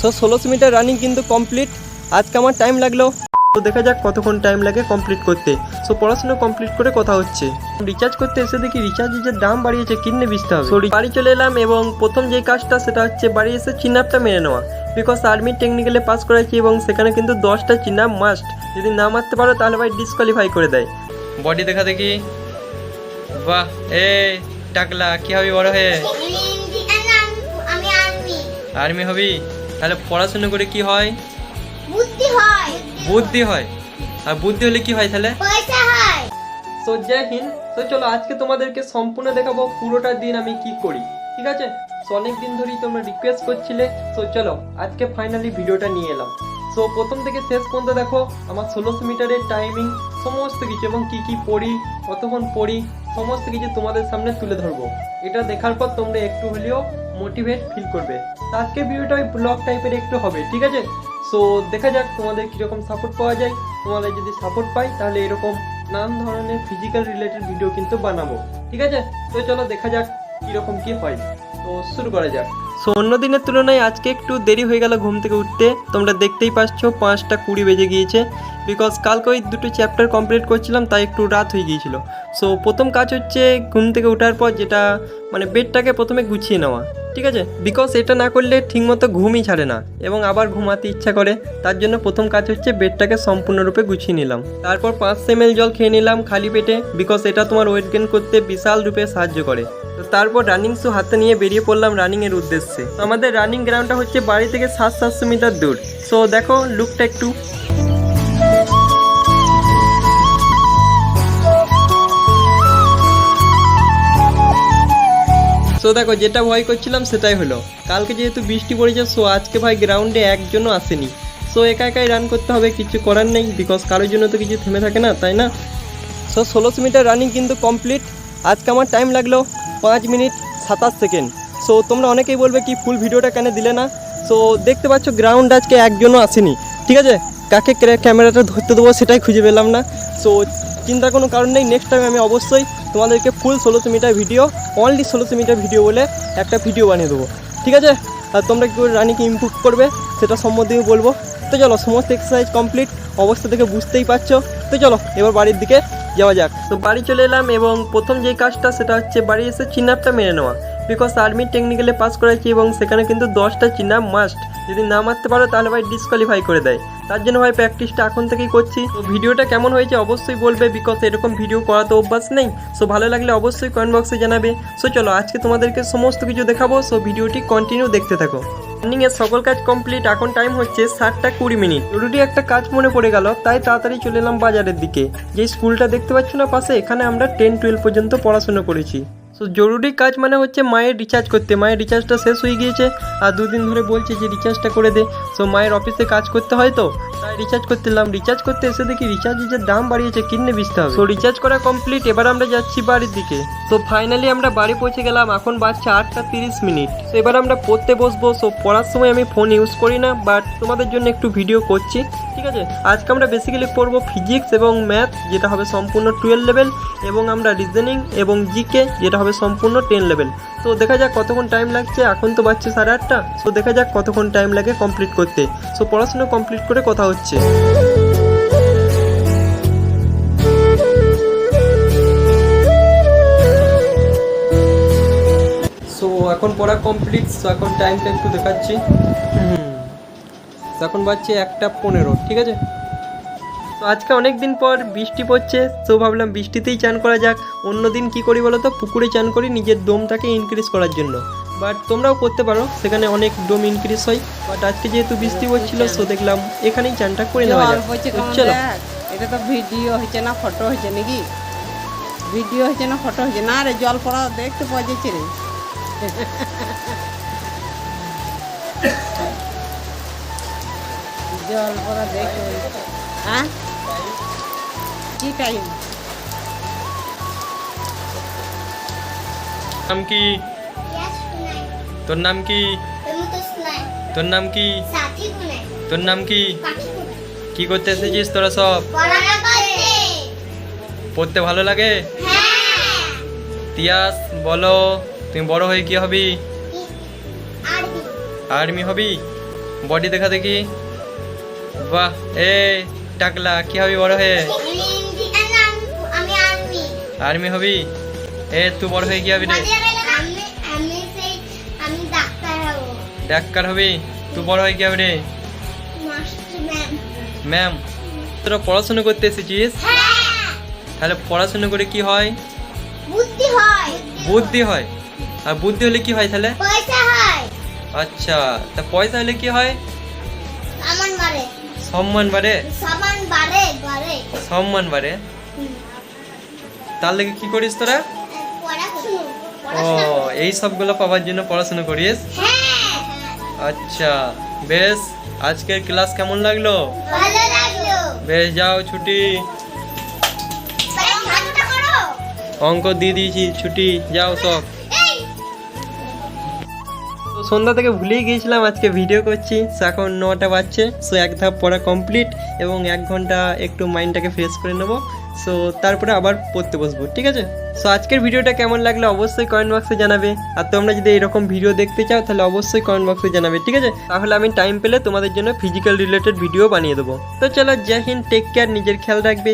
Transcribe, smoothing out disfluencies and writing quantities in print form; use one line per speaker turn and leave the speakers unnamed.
তো 1600 metre running কিন্তু complete. আজকে আমার টাইম লাগলো, তো দেখা যাক কতক্ষণ টাইম লাগে কমপ্লিট করতে। সো পড়াশোনা কমপ্লিট করে কথা হচ্ছে। রিচার্জ করতে এসে দেখি রিচার্জের দাম বাড়িয়েছে, কিনে বুঝতে হবে। সো বাড়ি চলে এলাম এবং প্রথম যে কাজটা সেটা হচ্ছে বাড়ি এসে চিন আপটা মেরে নেওয়া। বিকজ আর্মি টেকনিক্যালে পাস করেছি এবং সেখানে কিন্তু 10টা চিন আপ মাস্ট। যদি না মারতে পারো তাহলে ভাই ডিসকোয়ালিফাই করে দেয়। বডি দেখা দেখি, বাহ এ টাকলা কি হবি বড় হয়ে? আর্মি হবি? তাহলে পড়াশোনা করে কি হয়? বুদ্ধি হয়। আর বুদ্ধি হলে কি হয় তাহলে? পয়সা হয়। সো জয় হিন্দ। তো চলো আজকে তোমাদেরকে সম্পূর্ণ দেখাবো পুরোটা দিন আমি কি করি, ঠিক আছে? সো অনেক দিন ধরেই তোমরা রিকোয়েস্ট করছিলে, সো চলো আজকে ফাইনালি ভিডিওটা নিয়ে এলাম। সো প্রথম থেকে শেষ পর্যন্ত দেখো আমার 1600 মিটারের টাইমিং সমস্ত কিছু এবং কি কি পড়ি, কতক্ষণ পড়ি, সমস্ত কিছু তোমাদের সামনে তুলে ধরবো। এটা দেখার পর তোমরা একটু হলেও মোটিভেট ফিল করবে। আজকে ভিডিওটা ওই ব্লগ টাইপের একটু হবে, ঠিক আছে? সো দেখা যাক তোমাদের কীরকম সাপোর্ট পাওয়া যায়। তোমাদের যদি সাপোর্ট পাই তাহলে এরকম নানান ধরনের ফিজিক্যাল রিলেটেড ভিডিও কিন্তু বানাবো, ঠিক আছে? তো চলো দেখা যাক কীরকম কি হয়। তো শুরু করা যাক। সো অন্য দিনের তুলনায় আজকে একটু দেরি হয়ে গেল ঘুম থেকে উঠতে। তোমরা দেখতেই পাচ্ছ 5টা 20 বেজে গিয়েছে। বিকজ কালকে ওই 2টো চ্যাপ্টার কমপ্লিট করছিলাম, তাই একটু রাত হয়ে গিয়েছিল। সো প্রথম কাজ হচ্ছে ঘুম থেকে ওঠার পর যেটা মানে বেডটাকে প্রথমে গুছিয়ে নেওয়া, ঠিক আছে? বিকজ এটা না করলে ঠিকমতো ঘুমই ছাড়ে না এবং আবার ঘুমাতে ইচ্ছা করে। তার জন্য প্রথম কাজ হচ্ছে বেডটাকে সম্পূর্ণরূপে গুছিয়ে নিলাম। তারপর 5 ml জল খেয়ে নিলাম খালি পেটে, বিকজ এটা তোমার ওয়েট গেইন করতে বিশাল রূপে সাহায্য করে। তো তারপর রানিং শু হাতে নিয়ে বেরিয়ে পড়লাম রানিংয়ের উদ্দেশ্যে। আমাদের রানিং গ্রাউন্ডটা হচ্ছে বাড়ি থেকে 700 মিটার দূর। সো দেখো লুকটা একটু। সো দেখো যেটা ভয় করছিলাম সেটাই হলো। কালকে যেহেতু বৃষ্টি পড়েছে, সো আজকে ভাই গ্রাউন্ডে একজনও আসেনি। সো একা একাই রান করতে হবে, কিছু করার নেই, বিকজ কারোর জন্য তো কিছু থেমে থাকে না, তাই না? সো 1600 মিটার রানিং কিন্তু কমপ্লিট। আজকে আমার টাইম লাগলো 5 মিনিট 27 সেকেন্ড। সো তোমরা অনেকেই বলবে কি ফুল ভিডিওটা কেন দিলে না? সো দেখতে পাচ্ছ গ্রাউন্ড আজকে একজনও আসেনি, ঠিক আছে? কাকে ক্যামেরাটা ধরতে দেবো সেটাই খুঁজে পেলাম না। সো চিন্তার কোনো কারণ নেই, নেক্সট টাইম আমি অবশ্যই তোমাদেরকে full 1600 meter video, only 1600 meter video বলে একটা ভিডিও বানিয়ে দেবো, ঠিক আছে? আর তোমরা কী করে রানিংকে ইমপ্রুভ করবে সেটা সম্বন্ধে আমি বলবো। তো চলো সমস্ত এক্সারসাইজ কমপ্লিট, অবস্থা থেকে বুঝতেই পারছো। তো চলো এবার বাড়ির দিকে যাওয়া যাক। তো বাড়ি চলে এলাম এবং প্রথম যেই কাজটা সেটা হচ্ছে বাড়ি এসে চিন আপটা মেরে নেওয়া। বিকজ আর্মি টেকনিক্যালে পাস করেছি এবং সেখানে কিন্তু 10টা চিন আপ মাস্ট। যদি না মারতে পারো তাহলে ভাই ডিসকোয়ালিফাই করে দেয়। তার জন্য ভাই প্র্যাকটিসটা এখন থেকেই করছি। তো ভিডিওটা কেমন হয়েছে অবশ্যই বলবে, বিকজ এরকম ভিডিও করা তো অভ্যাস নেই। সো ভালো লাগলে অবশ্যই কমেন্ট বক্সে জানাবে। সো চলো আজকে তোমাদেরকে সমস্ত কিছু দেখাবো। সো ভিডিওটি কন্টিনিউ দেখতে থাকো। রানিংয়ের সকল কাজ কমপ্লিট, এখন টাইম হচ্ছে 7টা 20 মিনিট। জরুরি একটা কাজ মনে পড়ে গেল, তাই তাড়াতাড়ি চলে এলাম বাজারের দিকে। যে স্কুলটা দেখতে পাচ্ছ না পাশে, এখানে আমরা 10-12 পর্যন্ত পড়াশোনা করেছি। সো জরুরি কাজ মানে হচ্ছে মায়ের রিচার্জ করতে। মায়ের রিচার্জটা শেষ হয়ে গিয়েছে আর 2 দিন ধরে বলছে যে রিচার্জটা করে দে। সো মায়ের অফিসে কাজ করতে হয়, তো তাই রিচার্জ করতে এলাম। রিচার্জ করতে এসে দেখি রিচার্জের দাম বাড়িয়েছে, কিনে বুঝতে হবে। সো রিচার্জ করা কমপ্লিট, এবার আমরা যাচ্ছি বাড়ির দিকে। তো ফাইনালি আমরা বাড়ি পৌঁছে গেলাম। এখন বাজছে 8টা 30 মিনিট। তো এবার আমরা পড়তে বসবো। সো পড়ার সময় আমি ফোন ইউজ করি না, বাট তোমাদের জন্য একটু ভিডিও করছি, ঠিক আছে? আজকে আমরা বেসিক্যালি পড়বো ফিজিক্স এবং ম্যাথ, যেটা হবে সম্পূর্ণ 12 লেভেল, এবং আমরা রিজনিং এবং জিকে, যেটা হবে সম্পূর্ণ 10 লেভেল। তো দেখা যাক কতক্ষণ টাইম লাগছে। এখন তো বাজছে 8:30। সো দেখা যাক কতক্ষণ টাইম লাগে কমপ্লিট করতে। সো পড়াশোনা কমপ্লিট করে কথা হচ্ছে। সো এখন পড়া কমপ্লিট। সো এখন টাইমটা একটু দেখাচ্ছি। এখন বাজছে 1:15, ঠিক আছে? তো আজকে অনেক দিন পর বৃষ্টি পড়ছে, তো ভাবলাম বৃষ্টিতেই চান করা যাক। অন্য দিন কী করি বলো তো, পুকুরে চান করি নিজের দমটাকে ইনক্রিজ করার জন্য। বাট তোমরাও করতে পারো, সেখানে অনেক ডোম ইনক্রিজ হয়। বাট আজকে যেহেতু বৃষ্টি পড়ছিল, সো দেখলাম এখানেই চানটা করে নেওয়া যাক। চলো।
এটা তো ভিডিও হয়েছে না ফটো হয়েছে নাকি? ভিডিও হয়েছে না ফটো হয়েছে না রে? জল পড়া দেখতে পাওয়া যাচ্ছে রে। জল পড়া দেখতে, হ্যাঁ কি টাইম?
নাম কি? তোর নাম কি? তোর নাম কি? তোর নাম কি? কি করতে এসেছিস তোরা সব? পড়তে ভালো লাগে? তিয়াস বলো, তুমি বড় হয়ে কি হবি? আর্মি হবি? বডি দেখা দেখি। বাহ, এই টাকলা কি হবি বড় হয়ে?
আমি আর্মি।
আর্মি হবি? এ তুই বড় হয়ে কি হবি রে?
আমি ডাক্তার হব।
ডাক্তার হবি? তুই বড় হয়ে কি হবি রে?
Master ma'am.
ম্যাম, তোরা পড়াশোনা করতে এসেছিস?
হ্যাঁ,
তাহলে পড়াশোনা করে কি হয়?
বুদ্ধি হয়।
বুদ্ধি হয়। আর বুদ্ধি হলে কি হয় তাহলে?
পয়সা হয়।
আচ্ছা, তা পয়সা হলে কি হয়?
সামান বাড়ে।
সম্মান বাড়ে।
সামান বাড়ে বাড়ে।
সম্মান বাড়ে। তার লেগে কি করিস তোরা?
পড়াশোনা।
ও, এই সবগুলো পাওয়ার জন্য পড়াশোনা করিস?
হ্যাঁ,
আচ্ছা, বেশ। আজকের ক্লাস কেমন লাগলো?
ভালো লাগলো।
বেশ, যাও ছুটি।
ভাই, হাতটা করো।
অঙ্ক দিয়ে দিয়েছি, ছুটি, যাও সব।
এই,
তো সন্ধ্যা থেকে ভুলেই গিয়েছিলাম আজকে ভিডিও করছি। সো এখন 9টা বাজছে। সো এক ধাপ পড়া কমপ্লিট এবং 1 ঘন্টা একটু মাইন্ডটাকে ফ্রেশ করে নেবো। সো তারপরে আবার পড়তে বসবো, ঠিক আছে? সো আজকের ভিডিওটা কেমন লাগলো অবশ্যই কমেন্ট বক্সে জানাবে। আর তোমরা যদি এরকম ভিডিও দেখতে চাও তাহলে অবশ্যই কমেন্ট বক্সে জানাবে, ঠিক আছে? তাহলে আমি টাইম পেলে তোমাদের জন্য ফিজিক্যাল রিলেটেড ভিডিও বানিয়ে দেবো। তো চলো, জয় হিন্দ, টেক কেয়ার, নিজের খেয়াল রাখবে।